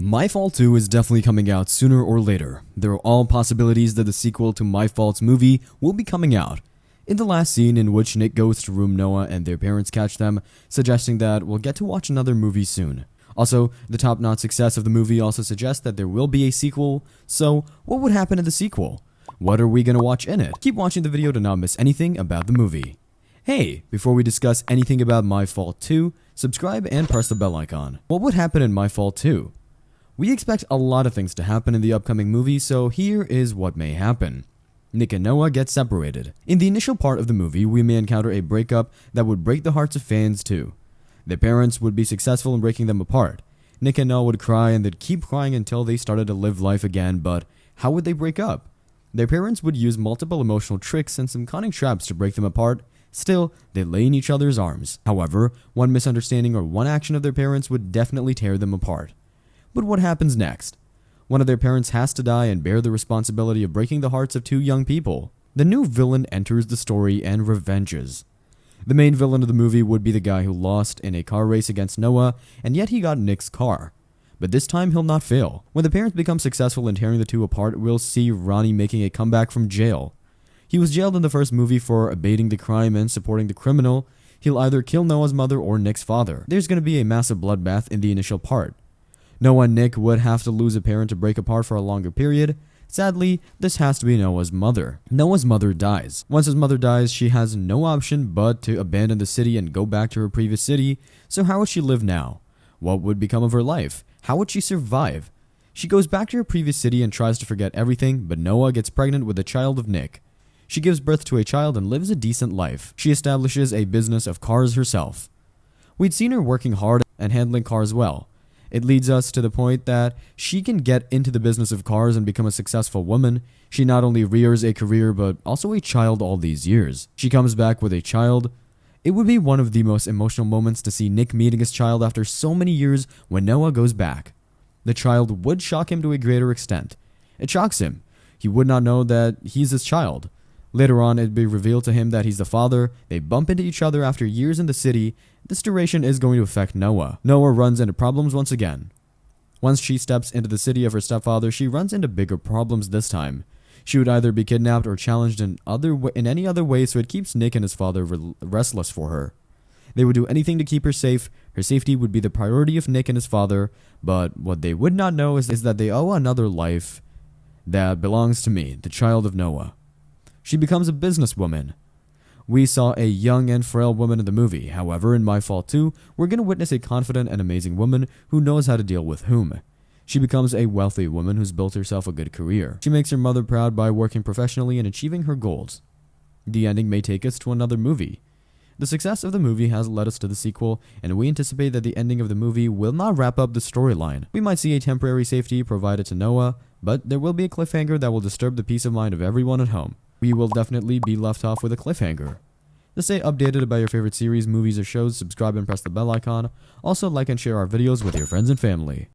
My Fault 2 is definitely coming out sooner or later. There are all possibilities that the sequel to My Fault's movie will be coming out. In the last scene in which Nick goes to room Noah and their parents catch them, suggesting that we'll get to watch another movie soon. Also, the top-notch success of the movie also suggests that there will be a sequel, so what would happen in the sequel? What are we gonna watch in it? Keep watching the video to not miss anything about the movie. Hey, before we discuss anything about My Fault 2, subscribe and press the bell icon. What would happen in My Fault 2? We expect a lot of things to happen in the upcoming movie, so here is what may happen. Nick and Noah get separated. In the initial part of the movie, we may encounter a breakup that would break the hearts of fans too. Their parents would be successful in breaking them apart. Nick and Noah would cry and they'd keep crying until they started to live life again, but how would they break up? Their parents would use multiple emotional tricks and some cunning traps to break them apart. Still, they lay in each other's arms. However, one misunderstanding or one action of their parents would definitely tear them apart. But what happens next? One of their parents has to die and bear the responsibility of breaking the hearts of two young people. The new villain enters the story and revenges. The main villain of the movie would be the guy who lost in a car race against Noah, and yet he got Nick's car. But this time he'll not fail. When the parents become successful in tearing the two apart, we'll see Ronnie making a comeback from jail. He was jailed in the first movie for abating the crime and supporting the criminal. He'll either kill Noah's mother or Nick's father. There's going to be a massive bloodbath in the initial part. Noah and Nick would have to lose a parent to break apart for a longer period. Sadly, this has to be Noah's mother. Noah's mother dies. Once his mother dies, she has no option but to abandon the city and go back to her previous city. So how would she live now? What would become of her life? How would she survive? She goes back to her previous city and tries to forget everything, but Noah gets pregnant with a child of Nick. She gives birth to a child and lives a decent life. She establishes a business of cars herself. We'd seen her working hard and handling cars well. It leads us to the point that she can get into the business of cars and become a successful woman. She not only rears a career but also a child all these years. She comes back with a child. It would be one of the most emotional moments to see Nick meeting his child after so many years when Noah goes back. The child would shock him to a greater extent. It shocks him. He would not know that he's his child. Later on, it'd be revealed to him that he's the father. They bump into each other after years in the city. This duration is going to affect Noah. Noah runs into problems once again. Once she steps into the city of her stepfather, she runs into bigger problems this time. She would either be kidnapped or challenged in any other way, so it keeps Nick and his father restless for her. They would do anything to keep her safe. Her safety would be the priority of Nick and his father, but what they would not know is that they owe another life that belongs to me, the child of Noah. She becomes a businesswoman. We saw a young and frail woman in the movie. However, in My Fault 2, we're going to witness a confident and amazing woman who knows how to deal with whom. She becomes a wealthy woman who's built herself a good career. She makes her mother proud by working professionally and achieving her goals. The ending may take us to another movie. The success of the movie has led us to the sequel, and we anticipate that the ending of the movie will not wrap up the storyline. We might see a temporary safety provided to Noah, but there will be a cliffhanger that will disturb the peace of mind of everyone at home. We will definitely be left off with a cliffhanger. To stay updated about your favorite series, movies, or shows, subscribe and press the bell icon. Also, like and share our videos with your friends and family.